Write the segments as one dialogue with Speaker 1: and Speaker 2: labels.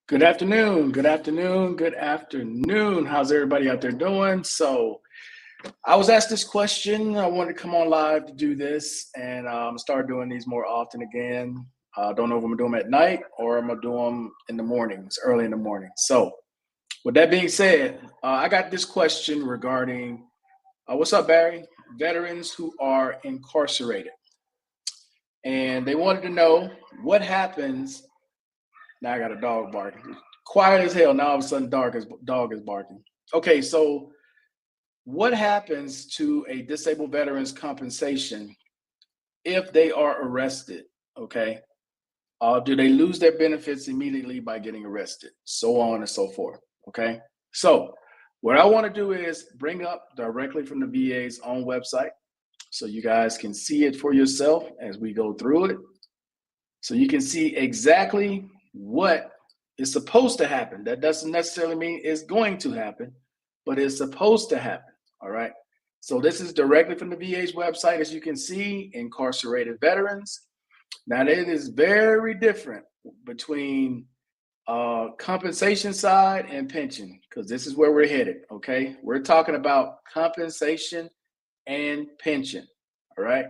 Speaker 1: Good afternoon. Good afternoon. Good afternoon. How's everybody out there doing? So, I was asked this question. I wanted to come on live to do this and start doing these more often again. I don't know if I'm gonna do them at night or I'm gonna do them in the mornings, early in the morning. So, with that being said, I got this question regarding what's up, Barry? Veterans who are incarcerated. And they wanted to know what happens. Now I got a dog barking. Quiet as hell. Now all of a sudden, dog is barking. Okay, so what happens to a disabled veteran's compensation if they are arrested? Okay, do they lose their benefits immediately by getting arrested? So on and so forth. Okay, so what I want to do is bring up directly from the VA's own website so you guys can see it for yourself as we go through it. So you can see exactly what is supposed to happen. That doesn't necessarily mean it's going to happen, but it's supposed to happen. All right. So this is directly from the VA's website, as you can see, incarcerated veterans. Now, it is very different between compensation side and pension, because this is where we're headed. Okay. We're talking about compensation and pension. All right.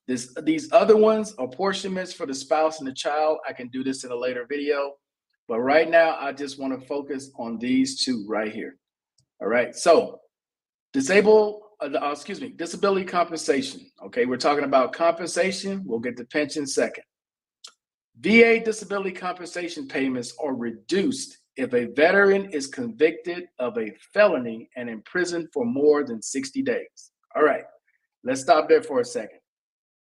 Speaker 1: These other ones, apportionments for the spouse and the child, I can do this in a later video. But right now, I just want to focus on these two right here. All right. So disability compensation. Okay. We're talking about compensation. We'll get to pension second. VA disability compensation payments are reduced if a veteran is convicted of a felony and imprisoned for more than 60 days. All right. Let's stop there for a second.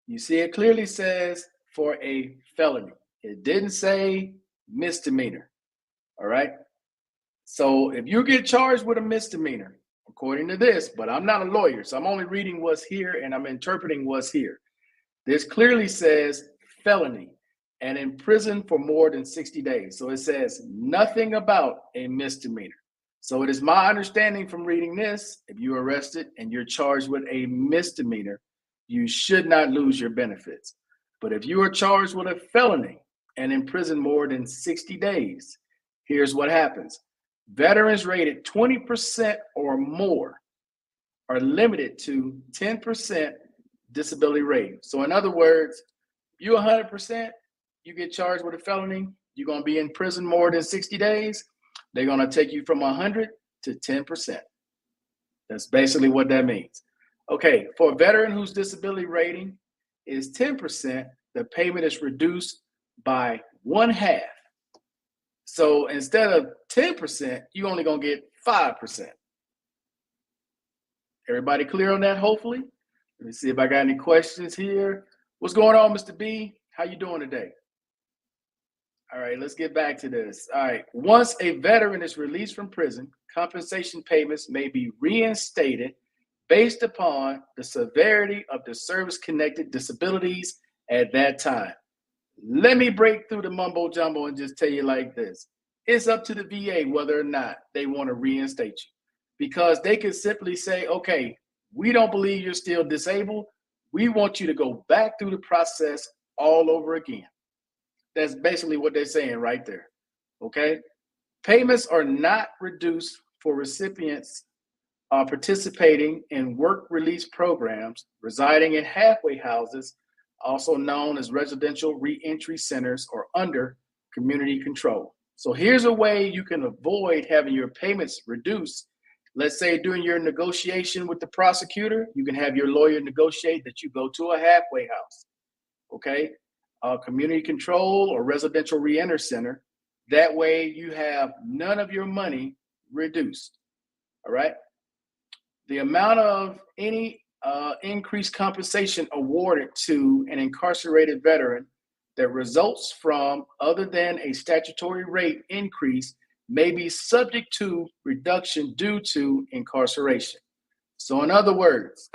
Speaker 1: You see, it clearly says for a felony. It didn't say misdemeanor. All right. So if you get charged with a misdemeanor, according to this, but I'm not a lawyer, so I'm only reading what's here and I'm interpreting what's here. This clearly says felony and in prison for more than 60 days. So it says nothing about a misdemeanor. So it is my understanding from reading this, if you're arrested and you're charged with a misdemeanor, you should not lose your benefits. But if you are charged with a felony and in prison more than 60 days, here's what happens. Veterans rated 20% or more are limited to 10% disability rating. So in other words, if you're 100%, you get charged with a felony, you're going to be in prison more than 60 days, they're going to take you from 100 to 10%. That's basically what that means. Okay, for a veteran whose disability rating is 10%, the payment is reduced by 1/2. So instead of 10%, you're only going to get 5%. Everybody clear on that, hopefully? Let me see if I got any questions here. What's going on, Mr. B? How you doing today? All right, let's get back to this. All right, once a veteran is released from prison, compensation payments may be reinstated based upon the severity of the service-connected disabilities at that time. Let me break through the mumbo jumbo and just tell you like this. It's up to the VA whether or not they want to reinstate you, because they can simply say, okay, we don't believe you're still disabled. We want you to go back through the process all over again. That's basically what they're saying right there. Okay. Payments are not reduced for recipients participating in work release programs, residing in halfway houses, also known as residential reentry centers, or under community control. So here's a way you can avoid having your payments reduced. Let's say during your negotiation with the prosecutor, you can have your lawyer negotiate that you go to a halfway house, okay? Community control or residential reentry center. That way you have none of your money reduced, all right? The amount of any increased compensation awarded to an incarcerated veteran that results from other than a statutory rate increase may be subject to reduction due to incarceration. So in other words,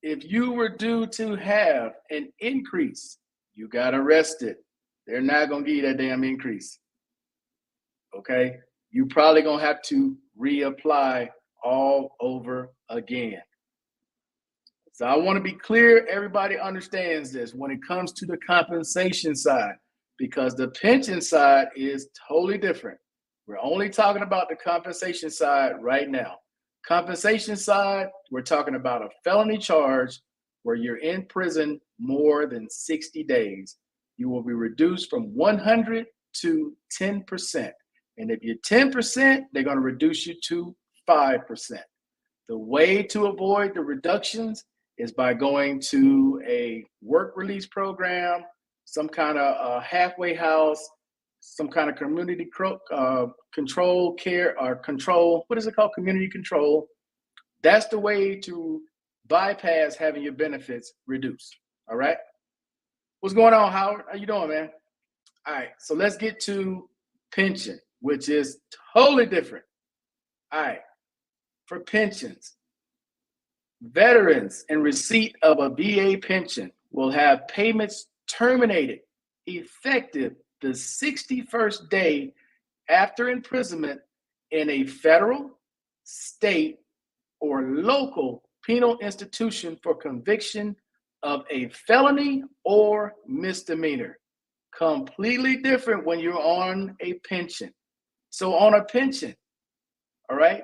Speaker 1: if you were due to have an increase, you got arrested, they're not going to give you that damn increase. Okay? You're probably going to have to reapply all over again. So I want to be clear, everybody understands this. When it comes to the compensation side, because the pension side is totally different. We're only talking about the compensation side right now. Compensation side, we're talking about a felony charge where you're in prison more than 60 days. You will be reduced from 100 to 10%. And if you're 10%, they're going to reduce you to 5%. The way to avoid the reductions is by going to a work release program, some kind of halfway house, some kind of community control care or control. What is it called? Community control. That's the way to bypass having your benefits reduced. All right. What's going on, Howard? How you doing, man? All right. So let's get to pension, which is totally different. All right. For pensions, veterans in receipt of a VA pension will have payments terminated effective the 61st day after imprisonment in a federal, state, or local penal institution for conviction of a felony or misdemeanor. Completely different when you're on a pension. So on a pension, all right,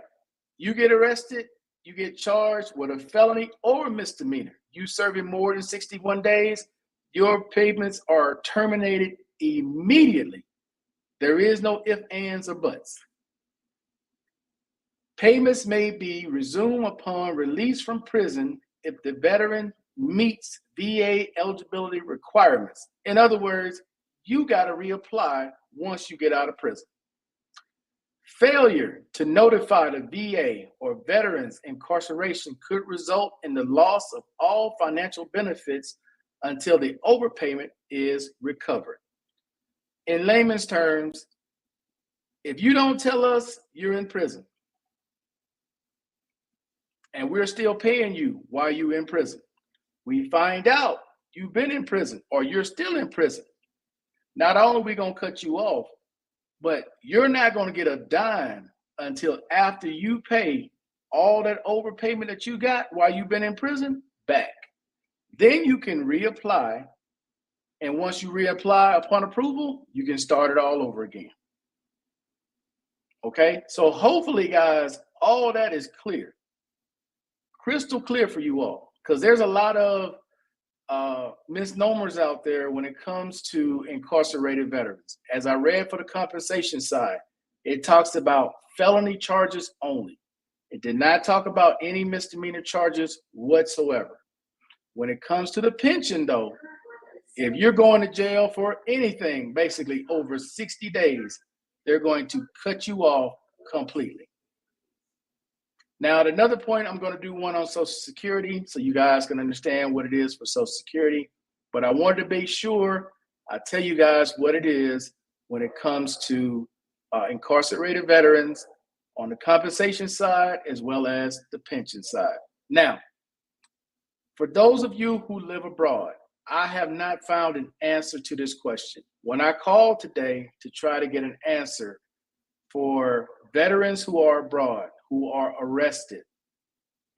Speaker 1: you get arrested, you get charged with a felony or a misdemeanor. You serving more than 61 days, your payments are terminated immediately. There is no ifs, ands, or buts. Payments may be resumed upon release from prison if the veteran meets VA eligibility requirements. In other words, you got to reapply once you get out of prison. Failure to notify the VA or veterans incarceration could result in the loss of all financial benefits until the overpayment is recovered. In layman's terms, if you don't tell us you're in prison and we're still paying you while you're in prison, we find out you've been in prison or you're still in prison, not only are we going to cut you off, but you're not going to get a dime until after you pay all that overpayment that you got while you've been in prison back. Then you can reapply. And once you reapply upon approval, you can start it all over again. Okay, so hopefully, guys, all that is clear, crystal clear for you all, because there's a lot of misnomers out there when it comes to incarcerated veterans. As I read for the compensation side, it talks about felony charges only. It did not talk about any misdemeanor charges whatsoever. When it comes to the pension, though, if you're going to jail for anything, basically over 60 days, they're going to cut you off completely. Now, at another point, I'm going to do one on Social Security so you guys can understand what it is for Social Security. But I wanted to be sure I tell you guys what it is when it comes to incarcerated veterans on the compensation side as well as the pension side. Now, for those of you who live abroad, I have not found an answer to this question. When I called today to try to get an answer for veterans who are abroad, who are arrested,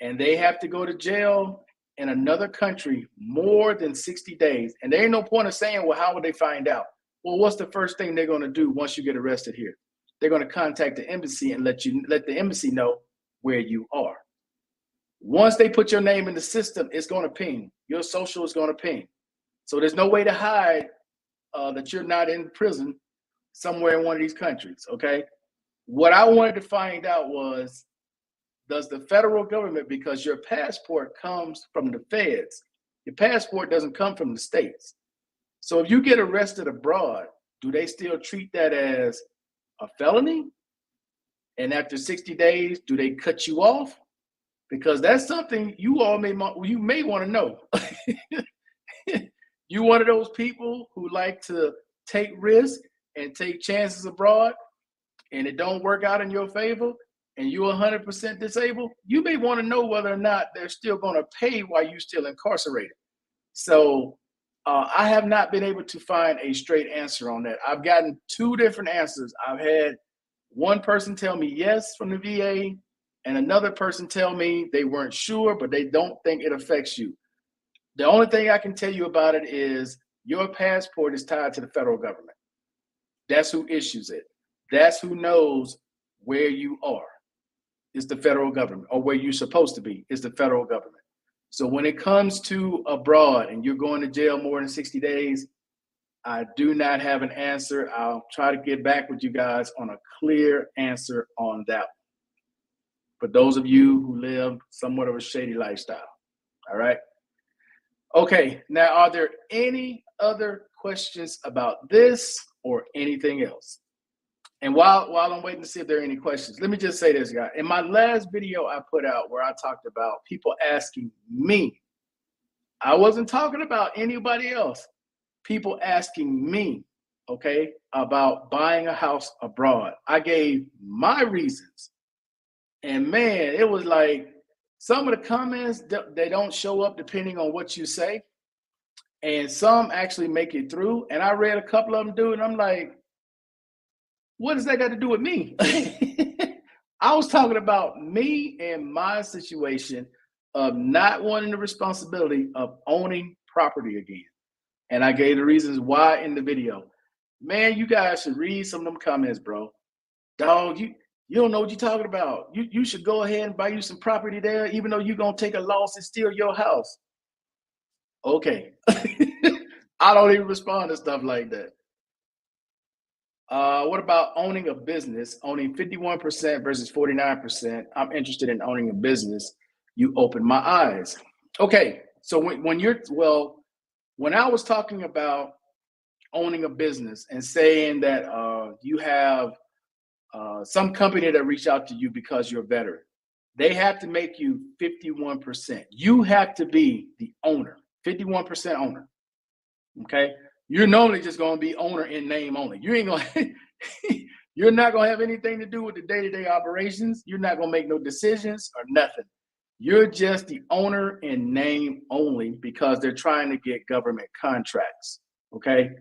Speaker 1: and they have to go to jail in another country more than 60 days, and there ain't no point of saying, well, how would they find out? Well, what's the first thing they're going to do once you get arrested here? They're going to contact the embassy and let the embassy know where you are. Once they put your name in the system, it's going to ping. Your social is going to ping. So there's no way to hide that you're not in prison somewhere in one of these countries, okay? What I wanted to find out was, does the federal government, because your passport comes from the feds, your passport doesn't come from the states. So if you get arrested abroad, do they still treat that as a felony? And after 60 days, do they cut you off? Because that's something you may want to know. You one of those people who like to take risks and take chances abroad, and it don't work out in your favor, and you're 100% disabled, you may want to know whether or not they're still going to pay while you're still incarcerated. So I have not been able to find a straight answer on that. I've gotten two different answers. I've had one person tell me yes from the VA, and another person tell me they weren't sure, but they don't think it affects you. The only thing I can tell you about it is your passport is tied to the federal government. That's who issues it. That's who knows where you are. It's the federal government, or where you're supposed to be is the federal government. So when it comes to abroad and you're going to jail more than 60 days, I do not have an answer. I'll try to get back with you guys on a clear answer on that. For those of you who live somewhat of a shady lifestyle. All right. Okay. Now, are there any other questions about this or anything else? And while I'm waiting to see if there are any questions, let me just say this, guy. In my last video I put out where I talked about people asking me, I wasn't talking about anybody else. People asking me, okay, about buying a house abroad. I gave my reasons. And man, it was like some of the comments, they don't show up depending on what you say. And some actually make it through. And I read a couple of them, dude, and I'm like, what does that got to do with me? I was talking about me and my situation of not wanting the responsibility of owning property again. And I gave the reasons why in the video. Man, you guys should read some of them comments, bro. Dog, you don't know what you're talking about. You should go ahead and buy you some property there, even though you're going to take a loss and steal your house. Okay. I don't even respond to stuff like that. What about owning a business? Owning 51% versus 49%. I'm interested in owning a business. You open my eyes. Okay, so when I was talking about owning a business and saying that you have some company that reached out to you because you're a veteran, they have to make you 51%. You have to be the owner, 51% owner. Okay. You're normally just going to be owner in name only. You ain't going to, you're not going to have anything to do with the day-to-day operations. You're not going to make no decisions or nothing. You're just the owner in name only because they're trying to get government contracts. Okay.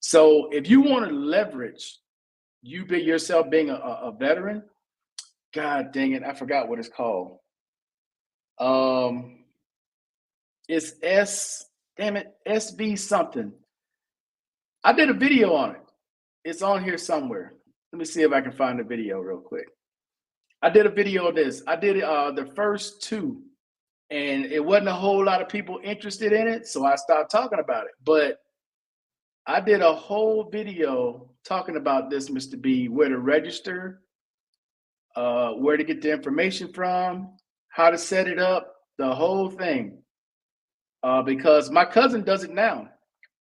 Speaker 1: So if you want to leverage you be yourself being a veteran, God dang it, I forgot what it's called. It's SV something. I did a video on it. It's on here somewhere. Let me see if I can find the video real quick. I did a video of this. I did the first two, and it wasn't a whole lot of people interested in it, so I stopped talking about it. But I did a whole video talking about this, Mr. B, where to register, where to get the information from, how to set it up, the whole thing. Because my cousin does it now.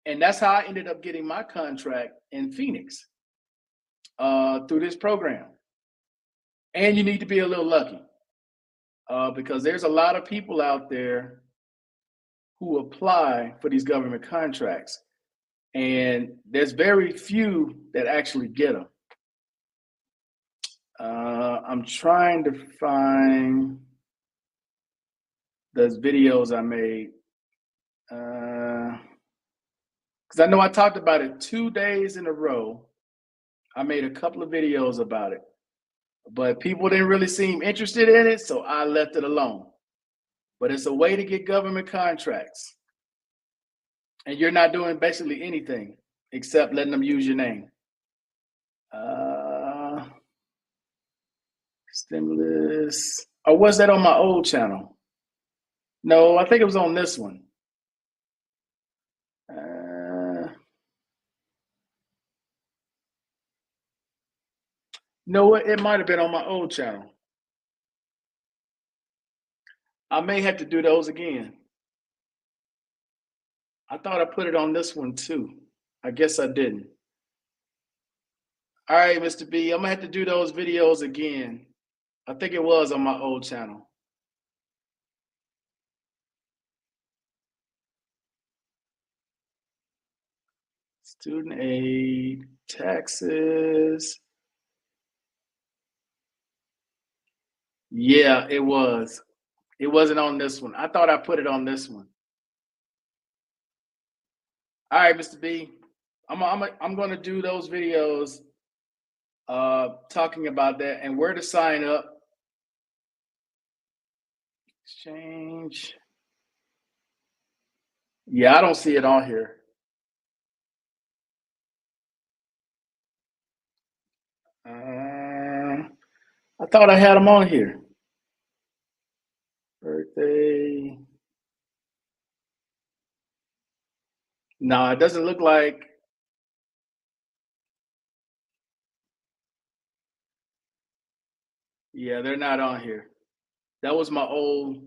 Speaker 1: And that's how I ended up getting my contract in Phoenix through this program. And you need to be a little lucky because there's a lot of people out there who apply for these government contracts. And there's very few that actually get them. I'm trying to find those videos I made. Because I know I talked about it 2 days in a row. I made a couple of videos about it, but people didn't really seem interested in it, so I left it alone. But it's a way to get government contracts. And you're not doing basically anything except letting them use your name. Stimulus. Or was that on my old channel? No, I think it was on this one. No, it might have been on my old channel. I may have to do those again. I thought I put it on this one too. I guess I didn't. All right, Mr. B, I'm gonna have to do those videos again. I think it was on my old channel. Student aid, taxes. Yeah, it was. It wasn't on this one. I thought I put it on this one. All right, Mr. B, I'm going to do those videos talking about that and where to sign up. Exchange. Yeah, I don't see it on here. I thought I had them on here. Birthday. No, it doesn't look like. Yeah, they're not on here. That was my old.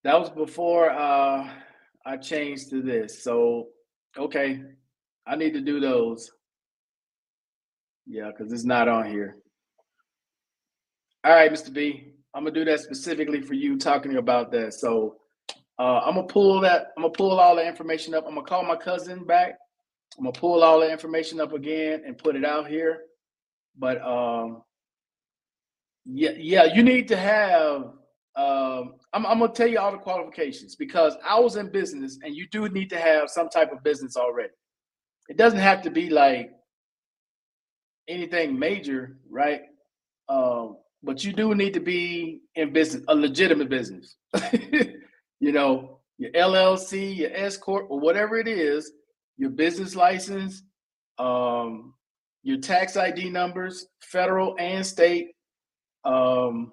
Speaker 1: That was before I changed to this. So, okay, I need to do those. Yeah, because it's not on here. All right, Mr. B, I'm gonna do that specifically for you, talking about that. So, I'm gonna pull that. I'm gonna pull all the information up. I'm gonna call my cousin back. I'm gonna pull all the information up again and put it out here. But yeah, you need to have. I'm gonna tell you all the qualifications because I was in business, and you do need to have some type of business already. It doesn't have to be like anything major, right? But you do need to be in business, a legitimate business. You know, your LLC, your S corp, or whatever it is, your business license, um, your tax ID numbers, federal and state, um,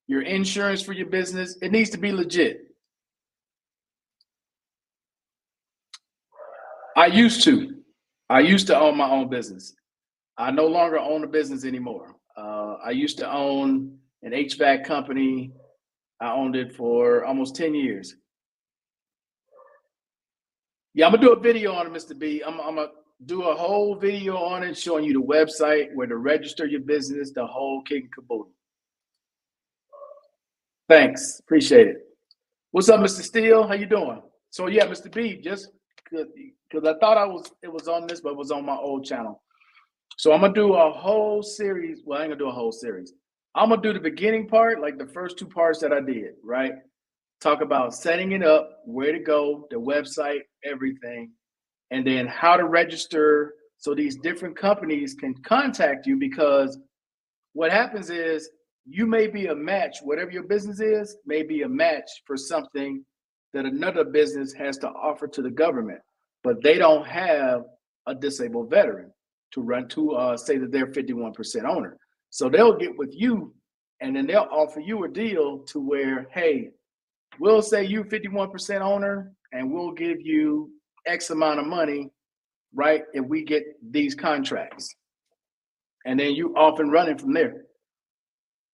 Speaker 1: your insurance for your business. It needs to be legit. I used to. I used to own my own business. I no longer own a business anymore. I used to own an HVAC company. I owned it for almost 10 years. Yeah, I'm gonna do a video on it, Mr. B. I'm gonna do a whole video on it, showing you the website, where to register your business, the whole kit and caboodle. Thanks, appreciate it. What's up, Mr. Steele? How you doing? So yeah, Mr. B, just because I thought it was on this, but it was on my old channel. So I'm gonna do a whole series. Well, I ain't gonna do a whole series. I'm gonna do the beginning part, like the first two parts that I did, right? Talk about setting it up, where to go, the website, everything, and then how to register so these different companies can contact you. Because what happens is you may be a match, whatever your business is, may be a match for something that another business has to offer to the government, but they don't have a disabled veteran to run to say that they're 51% owner. So they'll get with you and then they'll offer you a deal to where, hey, we'll say you 51% owner and we'll give you X amount of money, right? If we get these contracts. And then you off and running from there.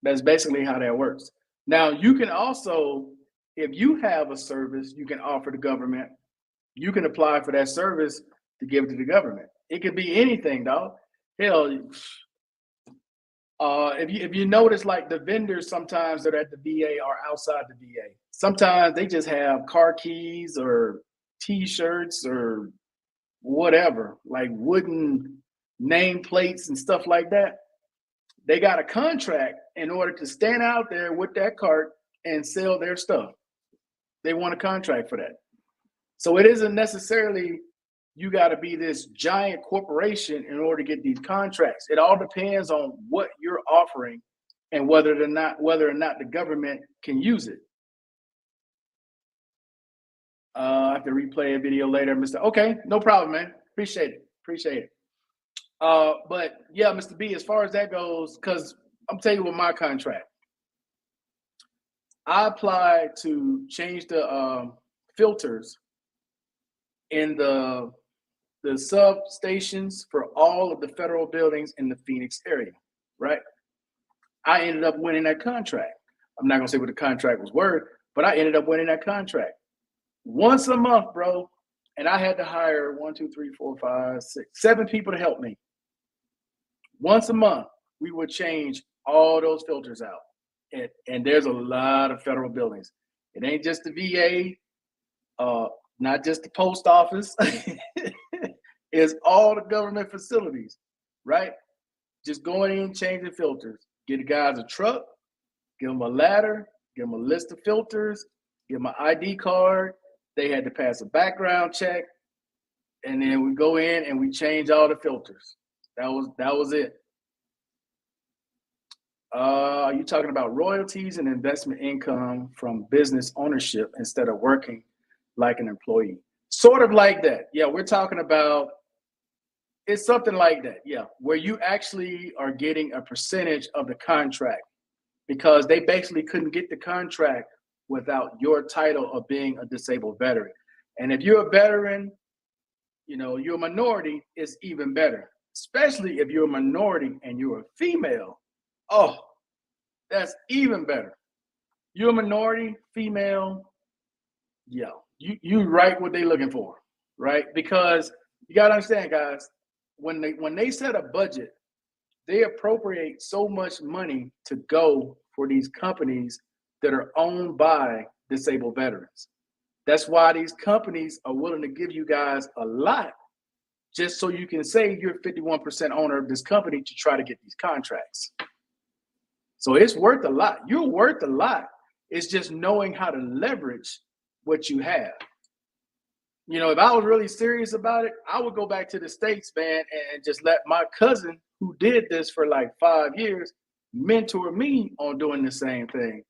Speaker 1: That's basically how that works. Now, you can also, if you have a service you can offer the government, you can apply for that service to give it to the government. It could be anything, dog. Hell, if you notice, like the vendors sometimes that are at the VA or outside the VA, sometimes they just have car keys or T-shirts or whatever, like wooden nameplates and stuff like that. They got a contract in order to stand out there with that cart and sell their stuff. They want a contract for that. So it isn't necessarily you got to be this giant corporation in order to get these contracts. It all depends on what you're offering and whether or not the government can use it. I have to replay a video later, Mr. Okay, no problem, man. Appreciate it. Appreciate it. But yeah, Mr. B, as far as that goes, because I'm telling you what my contract. I applied to change the filters in the substations for all of the federal buildings in the Phoenix area, right? I ended up winning that contract. I'm not gonna say what the contract was worth, but I ended up winning that contract once a month, bro. And I had to hire 1, 2, 3, 4, 5, 6, 7 people to help me. Once a month, we would change all those filters out. And there's a lot of federal buildings. It ain't just the VA, not just the post office. It's all the government facilities, right? Just going in, changing filters. Get the guys a truck, give them a ladder, give them a list of filters, give them an ID card. They had to pass a background check, and then we go in and we change all the filters. That was it. Are you talking about royalties and investment income from business ownership instead of working like an employee? Sort of like that. Yeah, we're talking about, It's something like that, yeah, where you actually are getting a percentage of the contract because they basically couldn't get the contract without your title of being a disabled veteran. And if you're a veteran, you're a minority, it's even better, especially if you're a minority and you're a female. Oh, that's even better. You're a minority, female, yeah, you right what they're looking for, right? Because you gotta understand, guys, when they set a budget, they appropriate so much money to go for these companies that are owned by disabled veterans. That's why these companies are willing to give you guys a lot just so you can say you're 51% owner of this company to try to get these contracts. So it's worth a lot. You're worth a lot. It's just knowing how to leverage what you have. If I was really serious about it, I would go back to the States, man, and just let my cousin, who did this for like 5 years, mentor me on doing the same thing.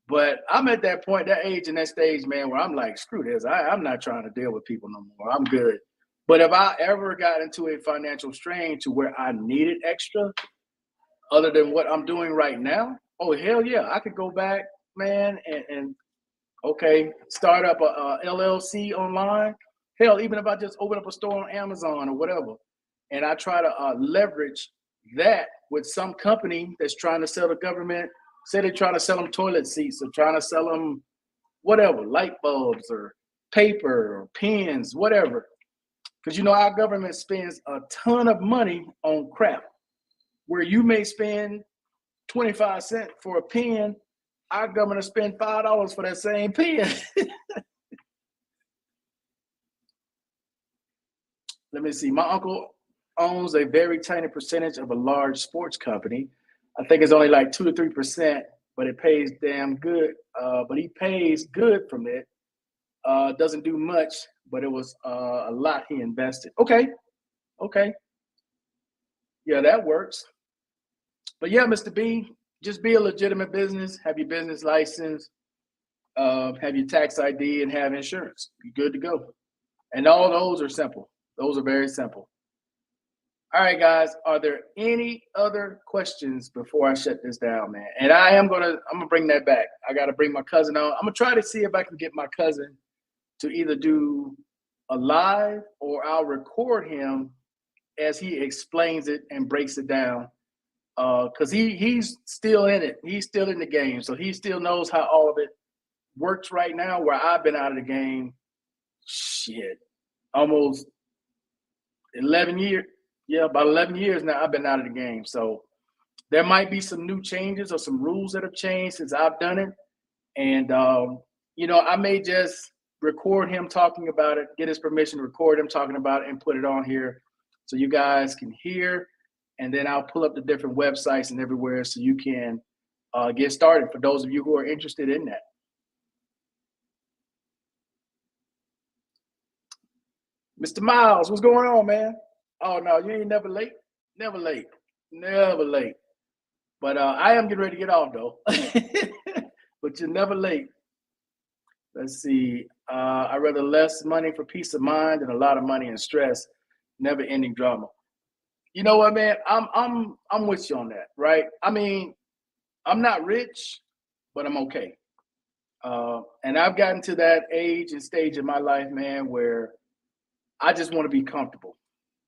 Speaker 1: But I'm at that point, that age and that stage, man, where I'm like, screw this. I'm not trying to deal with people no more. I'm good. But if I ever got into a financial strain to where I needed extra, other than what I'm doing right now, oh, hell yeah, I could go back, man, and okay, start up a LLC online. Hell, even if I just open up a store on Amazon or whatever, and I try to leverage that with some company that's trying to sell the government. Say they're trying to sell them toilet seats or trying to sell them whatever, light bulbs or paper or pens, whatever. Because our government spends a ton of money on crap. Where you may spend 25 cents for a pen, our government spend $5 for that same pen. Let me see. My uncle owns a very tiny percentage of a large sports company. I think it's only like 2 to 3%, but it pays damn good. But he pays good from it. Doesn't do much, but it was a lot he invested. Okay. Yeah, that works. But yeah, Mr. B, just be a legitimate business, have your business license, have your tax ID, and have insurance. You're good to go. And all those are simple. Those are very simple. All right, guys. Are there any other questions before I shut this down, man? And I'm gonna bring that back. I gotta bring my cousin on. I'm gonna try to see if I can get my cousin to either do a live or I'll record him as he explains it and breaks it down. Because he's still in it. He's still in the game. So he still knows how all of it works right now, where I've been out of the game, almost 11 years. Yeah, about 11 years now I've been out of the game. So there might be some new changes or some rules that have changed since I've done it. And, I may just record him talking about it, get his permission to record him talking about it and put it on here so you guys can hear. And then I'll pull up the different websites and everywhere so you can get started for those of you who are interested in that. Mr. Miles, what's going on, man? Oh, no, you ain't never late. Never late. Never late. But I am getting ready to get off, though. But you're never late. Let's see. I'd rather less money for peace of mind than a lot of money and stress. Never-ending drama. You know what, man? I'm with you on that, right? I mean, I'm not rich, but I'm okay. And I've gotten to that age and stage in my life, man, where I just want to be comfortable.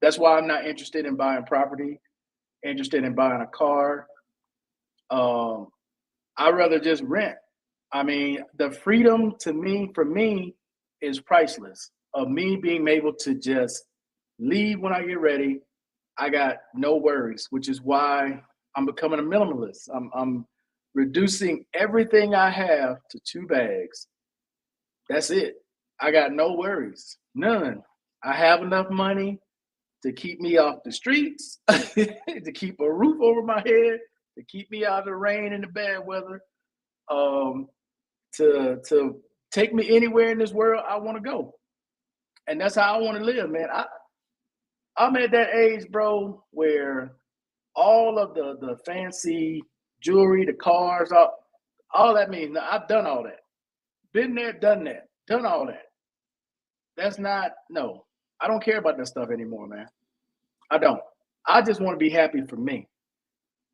Speaker 1: That's why I'm not interested in buying property, interested in buying a car. I'd rather just rent. I mean, the freedom for me, is priceless. Of me being able to just leave when I get ready. I got no worries, which is why I'm becoming a minimalist. I'm reducing everything I have to 2 bags. That's it. I got no worries, none. I have enough money to keep me off the streets, to keep a roof over my head, to keep me out of the rain and the bad weather, to take me anywhere in this world I want to go. And that's how I want to live, man. I'm at that age, bro, where all of the fancy jewelry, the cars, all that means I've done all that. Been there, done that, done all that. That's not, no. I don't care about that stuff anymore, man. I don't. I just want to be happy for me,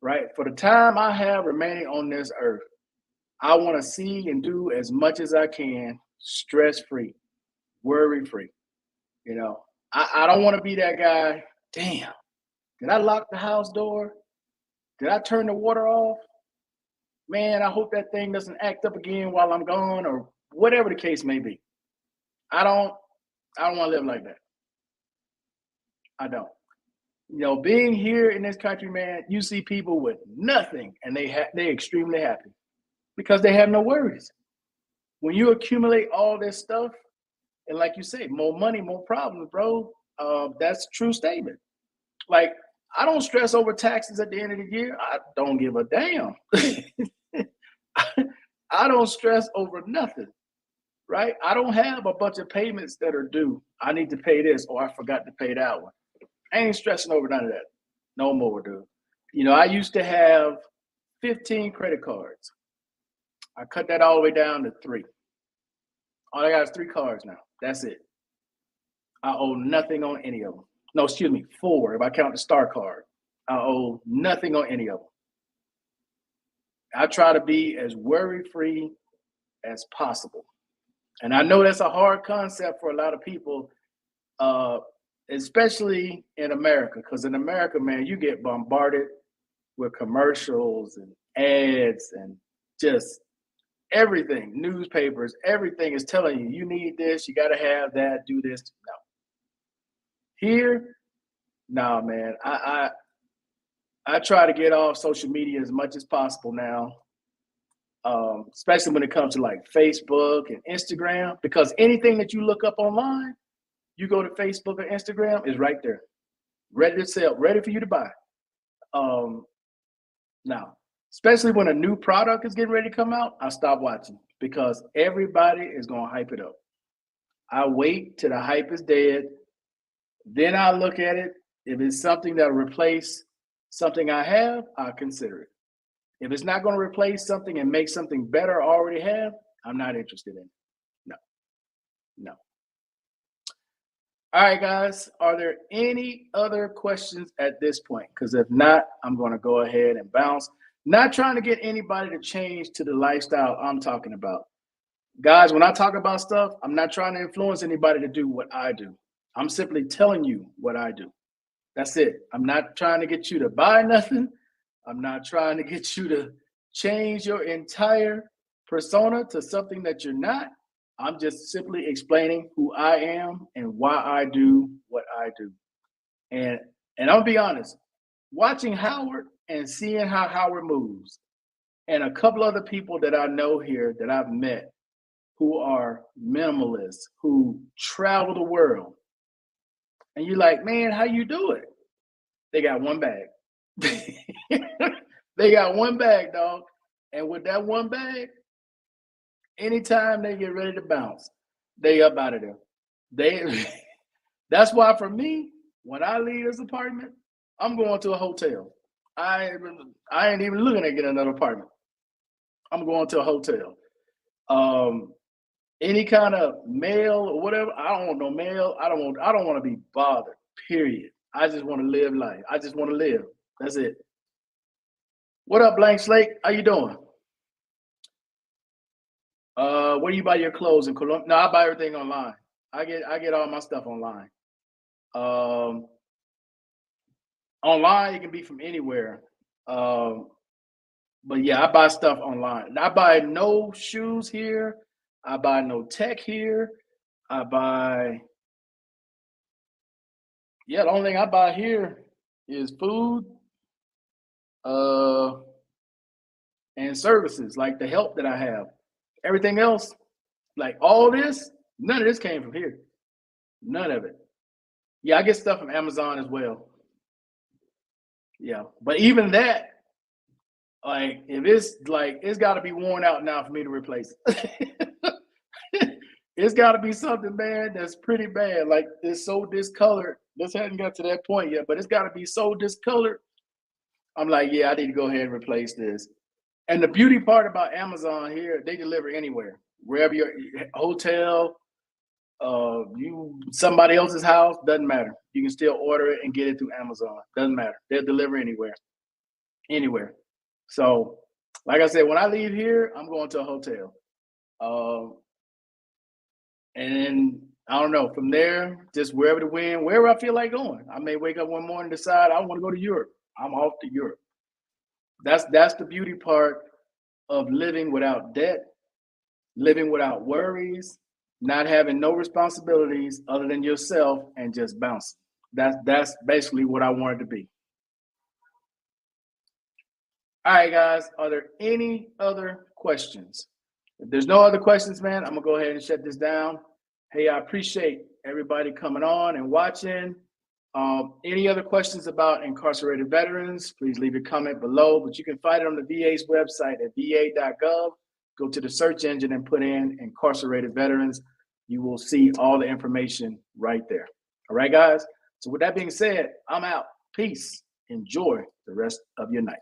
Speaker 1: right? For the time I have remaining on this earth, I want to see and do as much as I can, stress free, worry free. You know, I don't want to be that guy. Damn, did I lock the house door? Did I turn the water off? Man, I hope that thing doesn't act up again while I'm gone, or whatever the case may be. I don't. I don't want to live like that. I don't. Being here in this country, man, you see people with nothing, and they extremely happy because they have no worries. When you accumulate all this stuff, and like you say, more money, more problems, bro. That's a true statement. Like, I don't stress over taxes at the end of the year. I don't give a damn. I don't stress over nothing, right? I don't have a bunch of payments that are due. I need to pay this, or I forgot to pay that one. I ain't stressing over none of that. No more, dude. I used to have 15 credit cards. I cut that all the way down to 3. All I got is 3 cards now. That's it. I owe nothing on any of them. No, excuse me, 4 if I count the Star card. I owe nothing on any of them. I try to be as worry-free as possible. And I know that's a hard concept for a lot of people, especially in America, because in America, man, you get bombarded with commercials and ads and just everything, newspapers, everything is telling you, you need this, you got to have that, do this. No. Here, no, man, I try to get off social media as much as possible now, especially when it comes to like Facebook and Instagram, because anything that you look up online, you go to Facebook or Instagram, is right there, ready to sell, ready for you to buy. Now, especially when a new product is getting ready to come out, I stop watching because everybody is going to hype it up. I wait till the hype is dead. Then I look at it. If it's something that'll replace something I have, I'll consider it. If it's not going to replace something and make something better I already have, I'm not interested in it. No, no. All right, guys, are there any other questions at this point? Because if not, I'm going to go ahead and bounce. Not trying to get anybody to change to the lifestyle I'm talking about. Guys, when I talk about stuff, I'm not trying to influence anybody to do what I do. I'm simply telling you what I do. That's it. I'm not trying to get you to buy nothing. I'm not trying to get you to change your entire persona to something that you're not. I'm just simply explaining who I am and why I do what I do. And I'll be honest, watching Howard and seeing how Howard moves, and a couple other people that I know here that I've met who are minimalists, who travel the world. And you're like, man, how you do it? They got one bag. They got one bag, dog. And with that one bag, anytime they get ready to bounce, they up out of there. That's why for me, when I leave this apartment, I'm going to a hotel. I ain't even looking at getting another apartment. I'm going to a hotel. Any kind of mail or whatever, I don't want no mail. I don't want to be bothered. Period. I just want to live life. I just want to live. That's it. What up, Blank Slate? How you doing? Where do you buy your clothes in Colombia? No, I buy everything online. I get all my stuff online. Online, it can be from anywhere. But yeah, I buy stuff online. I buy no shoes here. I buy no tech here. I buy, the only thing I buy here is food, and services, like the help that I have. Everything else, like all this, none of this came from here. None of it. Yeah, I get stuff from Amazon as well. Yeah, but even that, like, if it's got to be worn out now for me to replace it. It's got to be something, man, that's pretty bad. Like, it's so discolored. This hasn't got to that point yet, but it's got to be so discolored. I'm like, yeah, I need to go ahead and replace this. And the beauty part about Amazon here, they deliver anywhere, wherever your hotel, somebody else's house, doesn't matter. You can still order it and get it through Amazon. Doesn't matter. They'll deliver anywhere. So, like I said, when I leave here, I'm going to a hotel. And I don't know, from there, just wherever the wind, wherever I feel like going. I may wake up one morning and decide I want to go to Europe. I'm off to Europe. That's the beauty part of living without debt, living without worries, not having no responsibilities other than yourself, and just bouncing. That's basically what I wanted to be. All right, guys. Are there any other questions? If there's no other questions, man, I'm gonna go ahead and shut this down. Hey, I appreciate everybody coming on and watching. Any other questions about incarcerated veterans, please leave a comment below, but you can find it on the VA's website at va.gov. Go to the search engine and put in incarcerated veterans. You will see all the information right there. All right, guys? So with that being said, I'm out. Peace. Enjoy the rest of your night.